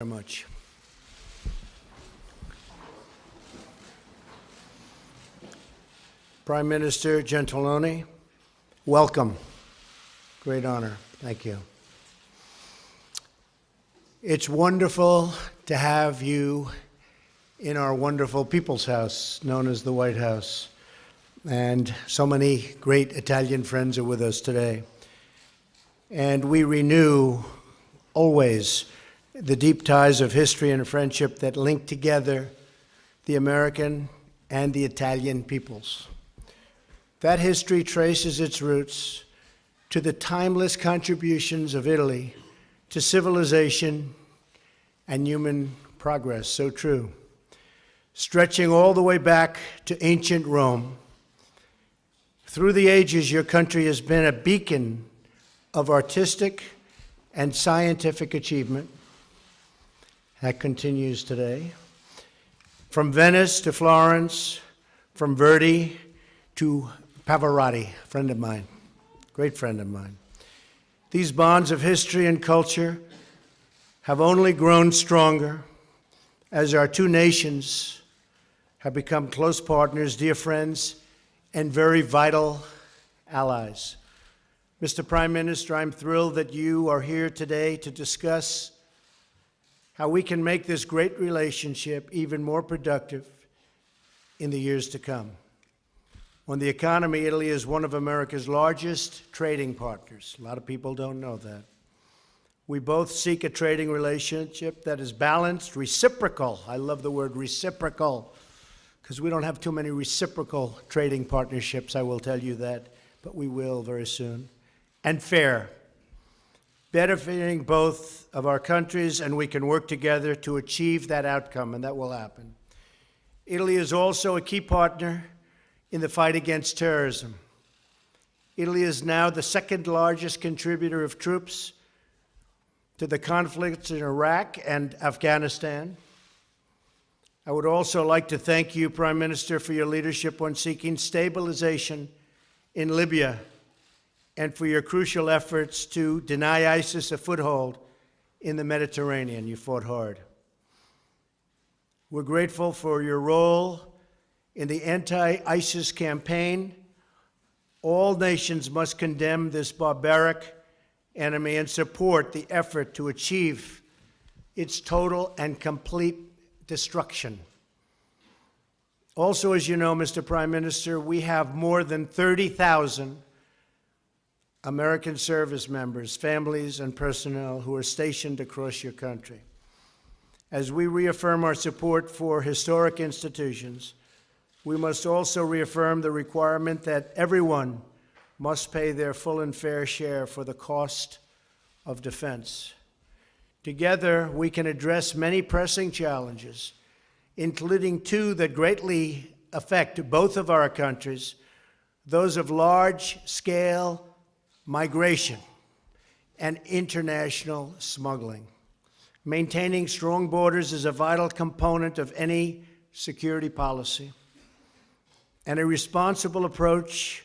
Very much. Prime Minister Gentiloni, welcome. Great honor. Thank you. It's wonderful to have you in our wonderful People's House, known as the White House. And so many great Italian friends are with us today. And we renew always the deep ties of history and friendship that link together the American and the Italian peoples. That history traces its roots to the timeless contributions of Italy to civilization and human progress, so true. Stretching all the way back to ancient Rome, through the ages, your country has been a beacon of artistic and scientific achievement. That continues today. From Venice to Florence, from Verdi to Pavarotti, a friend of mine, great friend of mine. These bonds of history and culture have only grown stronger as our two nations have become close partners, dear friends, and very vital allies. Mr. Prime Minister, I'm thrilled that you are here today to discuss how we can make this great relationship even more productive in the years to come. On the economy, Italy is one of America's largest trading partners. A lot of people don't know that. We both seek a trading relationship that is balanced, reciprocal. I love the word reciprocal, because we don't have too many reciprocal trading partnerships, I will tell you that, but we will very soon. And fair, benefiting both of our countries, and we can work together to achieve that outcome, and that will happen. Italy is also a key partner in the fight against terrorism. Italy is now the second largest contributor of troops to the conflicts in Iraq and Afghanistan. I would also like to thank you, Prime Minister, for your leadership on seeking stabilization in Libya and for your crucial efforts to deny ISIS a foothold in the Mediterranean. You fought hard. We're grateful for your role in the anti-ISIS campaign. All nations must condemn this barbaric enemy and support the effort to achieve its total and complete destruction. Also, as you know, Mr. Prime Minister, we have more than 30,000 American service members, families, and personnel who are stationed across your country. As we reaffirm our support for historic institutions, we must also reaffirm the requirement that everyone must pay their full and fair share for the cost of defense. Together, we can address many pressing challenges, including two that greatly affect both of our countries, those of large-scale migration and international smuggling. Maintaining strong borders is a vital component of any security policy. And a responsible approach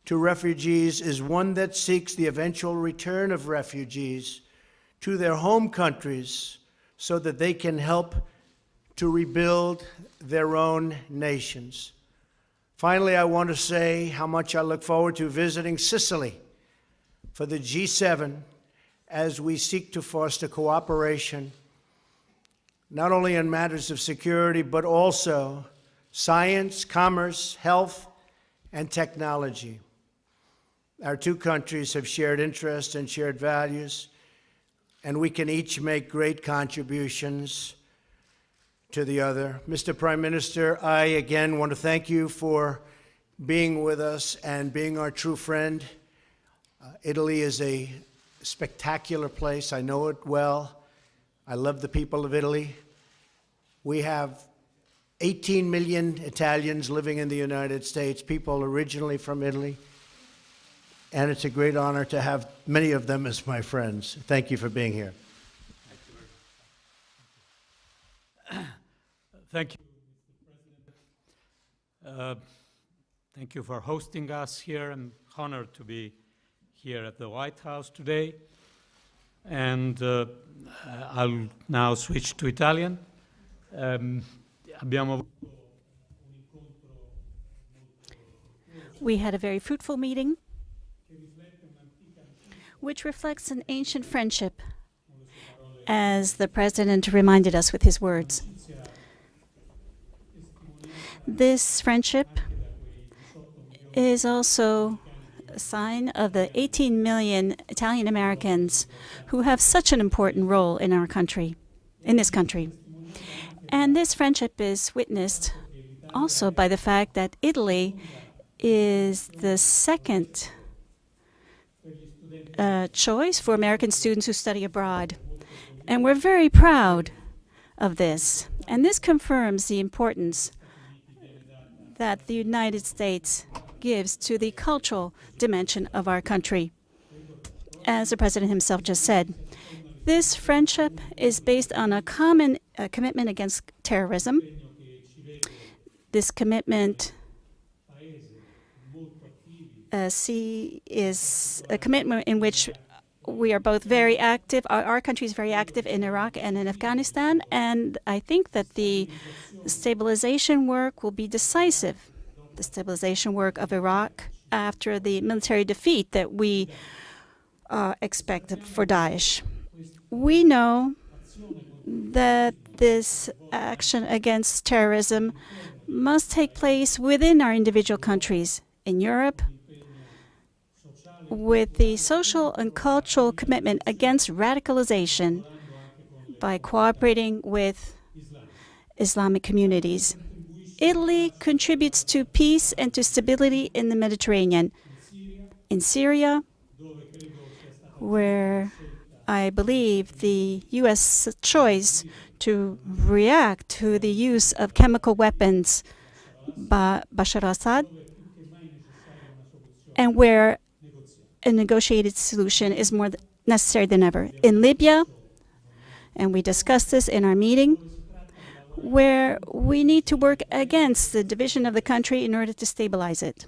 to refugees is one that seeks the eventual return of refugees to their home countries so that they can help to rebuild their own nations. Finally, I want to say how much I look forward to visiting Sicily for the G7 as we seek to foster cooperation, not only in matters of security, but also science, commerce, health, and technology. Our two countries have shared interests and shared values, and we can each make great contributions to the other. Mr. Prime Minister, I again want to thank you for being with us and being our true friend. Italy is a spectacular place. I know it well. I love the people of Italy. We have 18 million Italians living in the United States, people originally from Italy. And it's a great honor to have many of them as my friends. Thank you for being here. Thank you, Mr. President. Thank you for hosting us here. I'm honored to be here at the White House today. and I'll now switch to Italian. Abbiamo We had a very fruitful meeting, which reflects an ancient friendship, as the President reminded us with his words. This friendship is also a sign of the 18 million Italian Americans who have such an important role in our country, in this country. And this friendship is witnessed also by the fact that Italy is the second choice for American students who study abroad. And we're very proud of this. And this confirms the importance that the United States gives to the cultural dimension of our country. As the President himself just said, this friendship is based on a common commitment against terrorism. This commitment is a commitment in which we are both very active. Our country is very active in Iraq and in Afghanistan, and I think that the stabilization work will be decisive. The stabilization work of Iraq after the military defeat that we expect for Daesh. We know that this action against terrorism must take place within our individual countries. In Europe, with the social and cultural commitment against radicalization by cooperating with Islamic communities. Italy contributes to peace and to stability in the Mediterranean. In Syria, where I believe the U.S. choice to react to the use of chemical weapons by Bashar al-Assad, and where a negotiated solution is more necessary than ever. In Libya, and we discussed this in our meeting, where we need to work against the division of the country in order to stabilize it.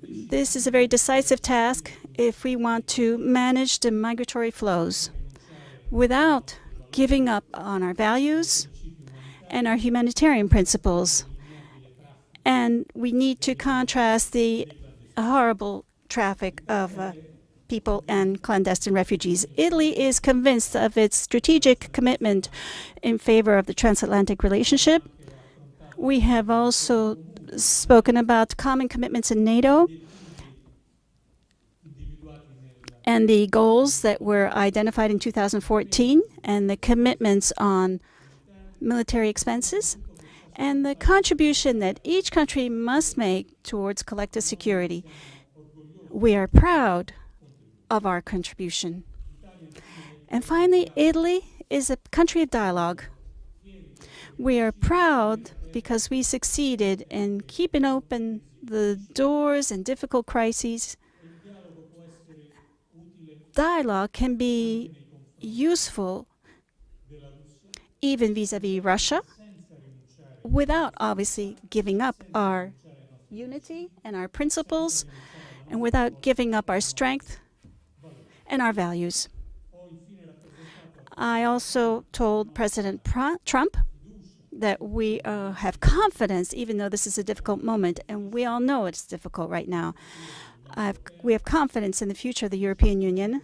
This is a very decisive task if we want to manage the migratory flows without giving up on our values and our humanitarian principles. And we need to contrast the horrible traffic of people and clandestine refugees. Italy is convinced of its strategic commitment in favor of the transatlantic relationship. We have also spoken about common commitments in NATO and the goals that were identified in 2014 and the commitments on military expenses and the contribution that each country must make towards collective security. We are proud of our contribution. And finally, Italy is a country of dialogue. We are proud because we succeeded in keeping open the doors in difficult crises. Dialogue can be useful even vis-à-vis Russia, without obviously giving up our unity and our principles, and without giving up our strength and our values. I also told President Trump that we have confidence, even though this is a difficult moment, and we all know it's difficult right now. We have confidence in the future of the European Union,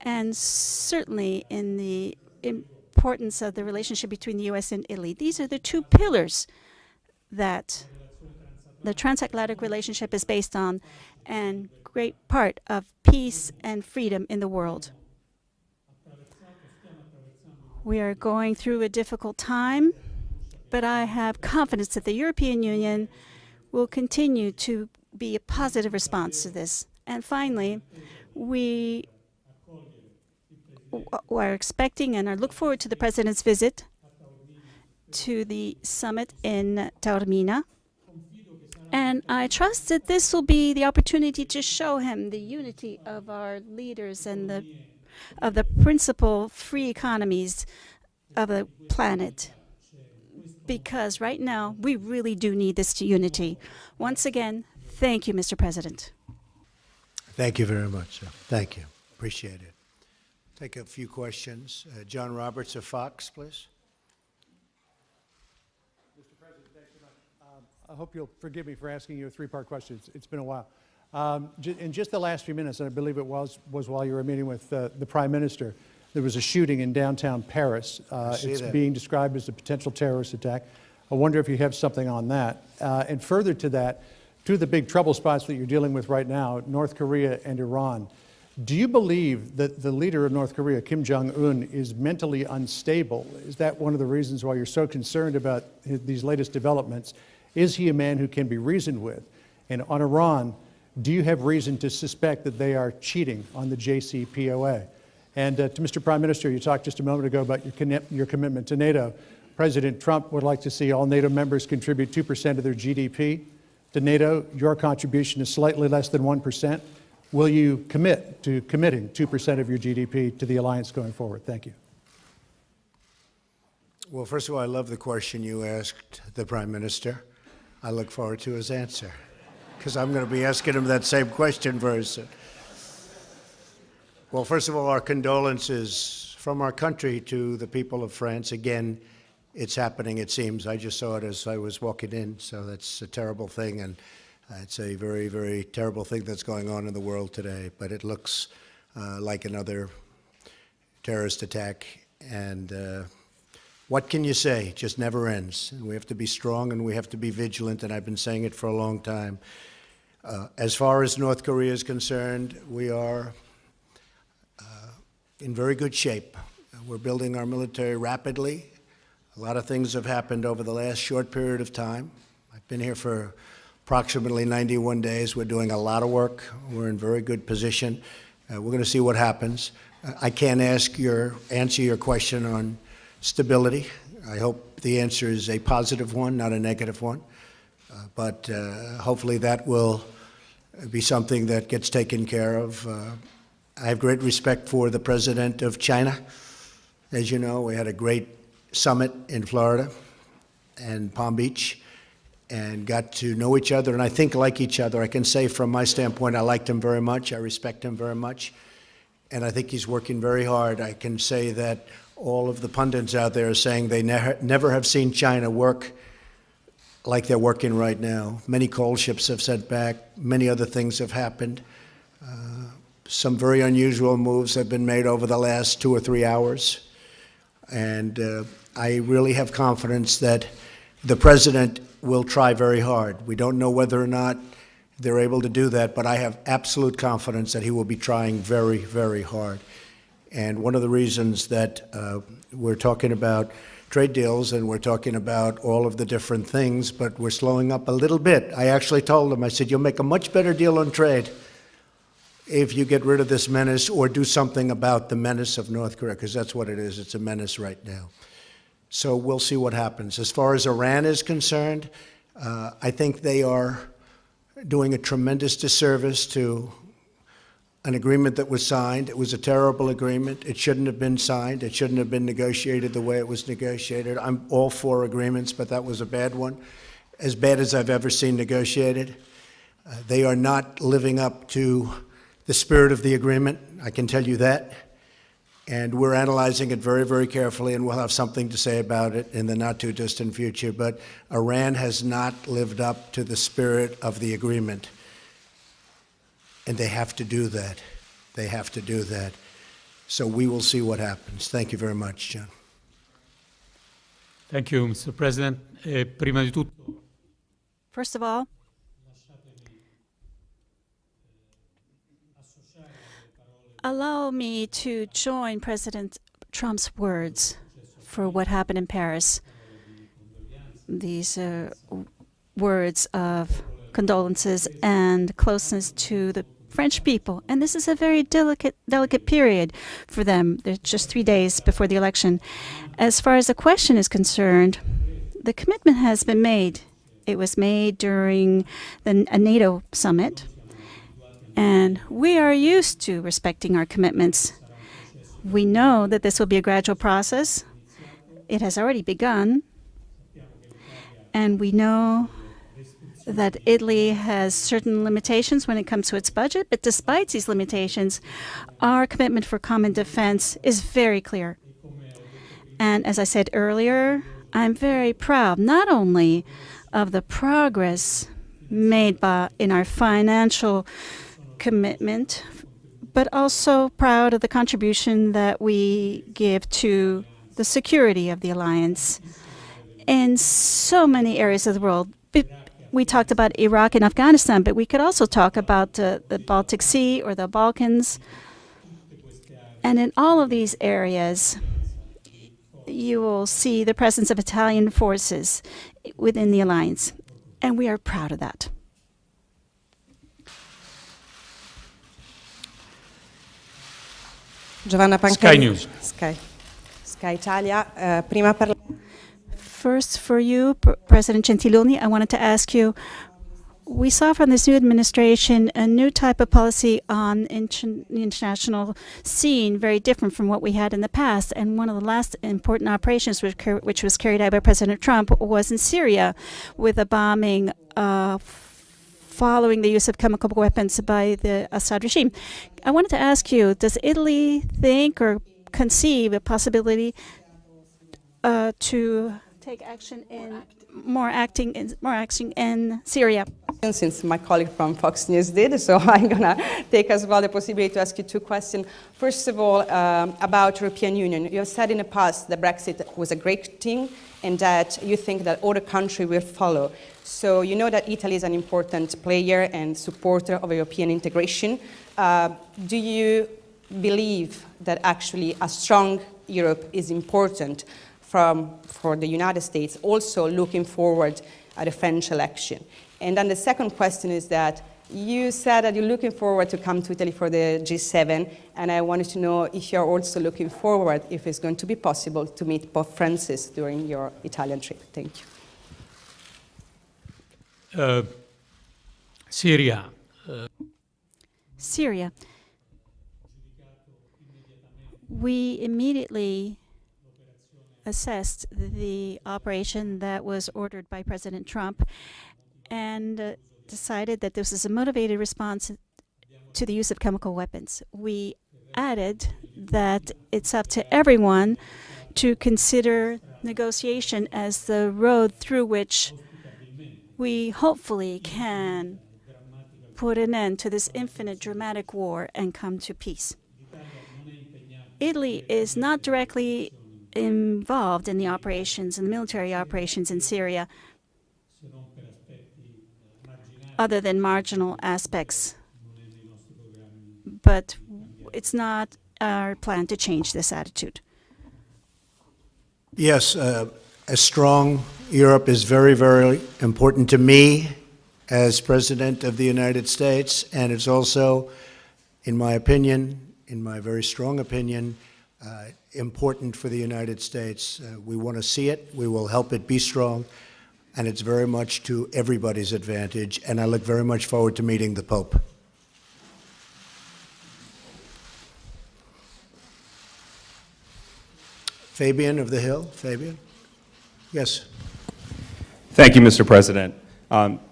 and certainly in the importance of the relationship between the U.S. and Italy. These are the two pillars that the transatlantic relationship is based on, and great part of peace and freedom in the world. We are going through a difficult time, but I have confidence that the European Union will continue to be a positive response to this. And finally, we are expecting and look forward to the President's visit to the summit in Taormina. And I trust that this will be the opportunity to show him the unity of our leaders and of the principal free economies of the planet. Because right now, we really do need this unity. Once again, thank you, Mr. President. Thank you very much, sir. Thank you. Appreciate it. take a few questions. John Roberts of Fox, please. I hope you'll forgive me for asking you a three-part question. It's been a while. In just the last few minutes, and I believe it was while you were meeting with the Prime Minister, there was a shooting in downtown Paris. It's that. being described as a potential terrorist attack. I wonder if you have something on that. And further to that, two of the big trouble spots that you're dealing with right now, North Korea and Iran. Do you believe that the leader of North Korea, Kim Jong-un, is mentally unstable? Is that one of the reasons why you're so concerned about these latest developments? Is he a man who can be reasoned with? And on Iran, do you have reason to suspect that they are cheating on the JCPOA? And to Mr. Prime Minister, you talked just a moment ago about your commitment to NATO. President Trump would like to see all NATO members contribute 2% of their GDP to NATO. Your contribution is slightly less than 1%. Will you commit to committing 2% of your GDP to the alliance going forward? Thank you. Well, first of all, I love the question you asked the Prime Minister. I look forward to his answer, because I'm going to be asking him that same question very soon. Well, first of all, our condolences from our country to the people of France. Again, it's happening, it seems. I just saw it as I was walking in, so that's a terrible thing, and it's a very, very terrible thing that's going on in the world today. But it looks like another terrorist attack, and what can you say? It just never ends. And we have to be strong and we have to be vigilant, and I've been saying it for a long time. As far as North Korea is concerned, we are in very good shape. We're building our military rapidly. A lot of things have happened over the last short period of time. I've been here for approximately 91 days. We're doing a lot of work. We're in very good position. We're going to see what happens. I can't answer your question on stability. I hope the answer is a positive one, not a negative one. But hopefully that will be something that gets taken care of. I have great respect for the president of China. As you know, we had a great summit in Florida and Palm Beach and got to know each other, and I think like each other. I can say from my standpoint, I liked him very much. I respect him very much, and I think he's working very hard. I can say that all of the pundits out there are saying they never have seen China work like they're working right now. Many coal ships have sent back. Many other things have happened. Some very unusual moves have been made over the last 2 or 3 hours. And I really have confidence that the president will try very hard. We don't know whether or not they're able to do that, but I have absolute confidence that he will be trying very, very hard. And one of the reasons that we're talking about trade deals and we're talking about all of the different things, but we're slowing up a little bit. I actually told him, I said, you'll make a much better deal on trade if you get rid of this menace or do something about the menace of North Korea, because that's what it is. It's a menace right now. So we'll see what happens. As far as Iran is concerned, I think they are doing a tremendous disservice to an agreement that was signed. It was a terrible agreement. It shouldn't have been signed. It shouldn't have been negotiated the way it was negotiated. I'm all for agreements, but that was a bad one, as bad as I've ever seen negotiated. They are not living up to the spirit of the agreement, I can tell you that. And we're analyzing it very, very carefully, and we'll have something to say about it in the not-too-distant future. But Iran has not lived up to the spirit of the agreement. And they have to do that. They have to do that. So we will see what happens. Thank you very much, John. Thank you, Mr. President. Prima di tutto, First of all, allow me to join President Trump's words for what happened in Paris. These words of condolences and closeness to the French people. And this is a very delicate period for them. They're just 3 days before the election. As far as the question is concerned, the commitment has been made. It was made during a NATO summit. And we are used to respecting our commitments. We know that this will be a gradual process. It has already begun. And we know that Italy has certain limitations when it comes to its budget, but despite these limitations, our commitment for common defense is very clear. And as I said earlier, I'm very proud not only of the progress made in our financial commitment, but also proud of the contribution that we give to the security of the alliance in so many areas of the world. We talked about Iraq and Afghanistan, but we could also talk about the Baltic Sea or the Balkans. And in all of these areas, you will see the presence of Italian forces within the alliance, and we are proud of that. Giovanna Pancani. Sky News. Sky Italia. Prima per... First, for you, President Gentiloni, I wanted to ask you, we saw from this new administration a new type of policy on the international scene, very different from what we had in the past. And one of the last important operations which was carried out by President Trump was in Syria, with a bombing following the use of chemical weapons by the Assad regime. I wanted to ask you, does Italy think or conceive a possibility to take action in more action in Syria? Since my colleague from Fox News did, so I'm going to take as well the possibility to ask you two questions. First of all, about European Union. You have said in the past that Brexit was a great thing and that you think that other countries will follow. So you know that Italy is an important player and supporter of European integration. Do you believe that actually a strong Europe is important for the United States, also looking forward at the French election? And then the second question is that you said that you're looking forward to come to Italy for the G7, and I wanted to know if you're also looking forward, if it's going to be possible to meet Pope Francis during your Italian trip. Thank you. Syria. Syria. We immediately assessed the operation that was ordered by President Trump and decided that this is a motivated response to the use of chemical weapons. We added that it's up to everyone to consider negotiation as the road through which we hopefully can put an end to this infinite dramatic war and come to peace. Italy is not directly involved in the operations and military operations in Syria, other than marginal aspects. But it's not our plan to change this attitude. Yes, a strong Europe is very, very important to me as President of the United States, and it's also, in my opinion, in my very strong opinion, important for the United States. We want to see it. We will help it be strong. And it's very much to everybody's advantage. And I look very much forward to meeting the Pope. Fabian of the Hill. Fabian? Yes. Thank you, Mr. President.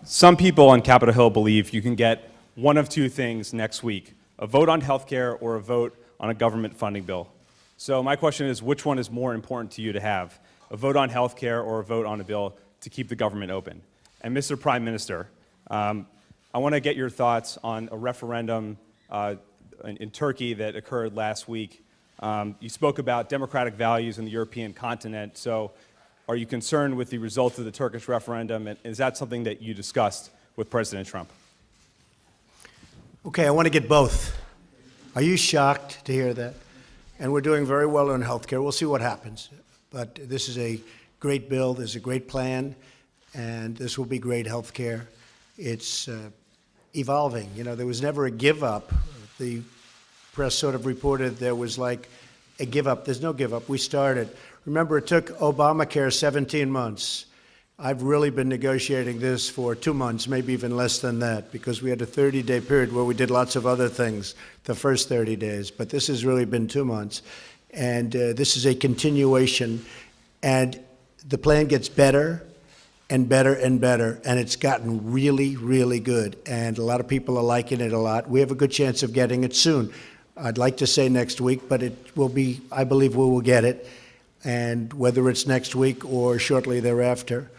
Some people on Capitol Hill believe you can get one of two things next week, a vote on health care or a vote on a government funding bill. So my question is, which one is more important to you to have, a vote on health care or a vote on a bill to keep the government open? And Mr. Prime Minister, I want to get your thoughts on a referendum in Turkey that occurred last week. You spoke about democratic values in the European continent, so are you concerned with the results of the Turkish referendum, and is that something that you discussed with President Trump? Okay, I want to get both. Are you shocked to hear that? And we're doing very well on health care. We'll see what happens. But this is a great bill. There's a great plan. And this will be great health care. It's evolving. You know, there was never a give up. The press sort of reported there was like a give up. There's no give up. We started. Remember, it took Obamacare 17 months. I've really been negotiating this for 2 months, maybe even less than that, because we had a 30-day period where we did lots of other things the first 30 days. But this has really been 2 months. And this is a continuation. And the plan gets better and better and better, and it's gotten really, really good, and a lot of people are liking it a lot. We have a good chance of getting it soon. I'd like to say next week, but it will be, I believe we will get it, and whether it's next week or shortly thereafter.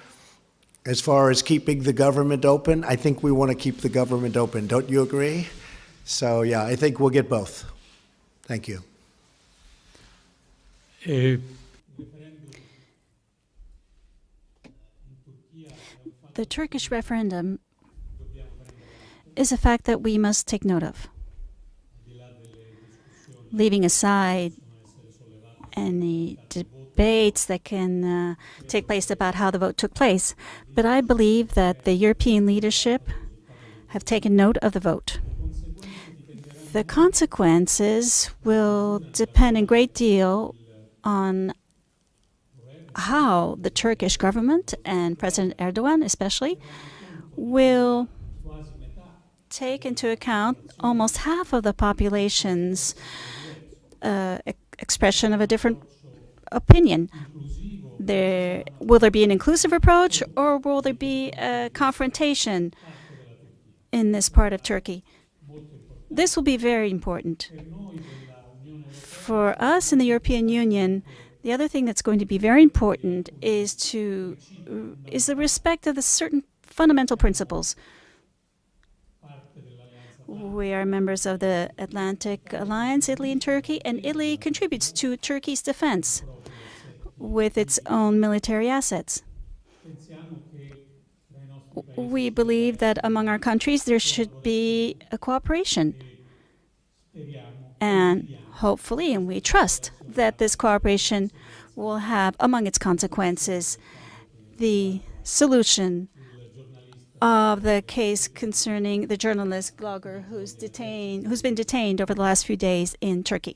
As far as keeping the government open, I think we want to keep the government open. Don't you agree? So, yeah, I think we'll get both. Thank you. Uh, The Turkish referendum is a fact that we must take note of. Leaving aside any debates that can take place about how the vote took place, but I believe that the European leadership have taken note of the vote. The consequences will depend a great deal on how the Turkish government and President Erdogan especially will take into account almost half of the population's expression of a different opinion. Will there be an inclusive approach, or will there be a confrontation in this part of Turkey? This will be very important. For us in the European Union, the other thing that's going to be very important is the respect of the certain fundamental principles. We are members of the Atlantic Alliance, Italy and Turkey, and Italy contributes to Turkey's defense with its own military assets. We believe that among our countries there should be a cooperation. And hopefully, and we trust that this cooperation will have, among its consequences, the solution of the case concerning the journalist blogger who's been detained over the last few days in Turkey.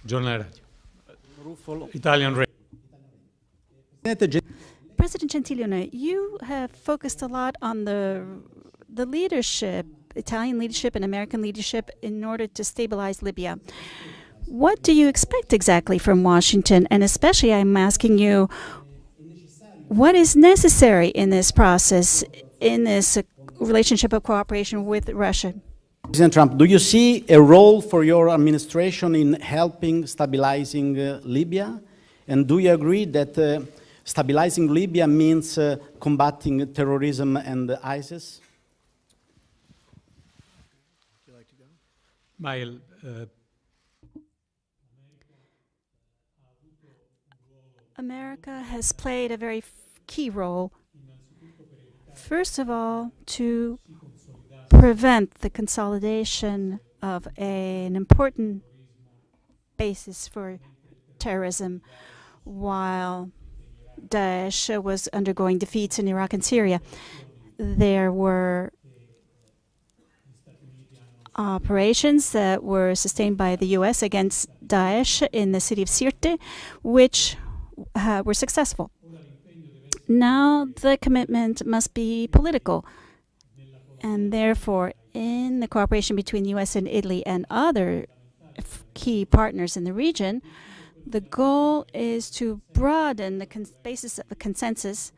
Giornale Radio. Italian Radio. President Gentiloni, you have focused a lot on the leadership, Italian leadership and American leadership, in order to stabilize Libya. What do you expect exactly from Washington? And especially, I'm asking you, what is necessary in this process, in this relationship of cooperation with Russia? President Trump, do you see a role for your administration in helping stabilizing Libya? And do you agree that stabilizing Libya means combating terrorism and ISIS? Mael, America has played a very key role, first of all, to prevent the consolidation of an important basis for terrorism while Daesh was undergoing defeats in Iraq and Syria. There were operations that were sustained by the U.S. against Daesh in the city of Sirte, which were successful. Now the commitment must be political, and therefore in the cooperation between the U.S. and Italy and other key partners in the region, the goal is to broaden the basis of a consensus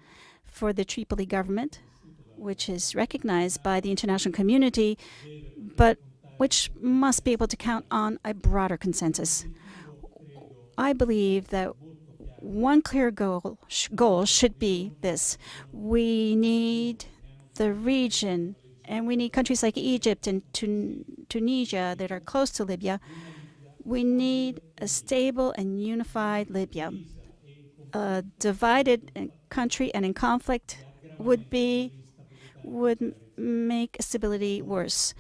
for the Tripoli government, which is recognized by the international community, but which must be able to count on a broader consensus. I believe that one clear goal should be this. We need the region, and we need countries like Egypt and Tunisia that are close to Libya. We need a stable and unified Libya. A divided country and in conflict would make stability worse.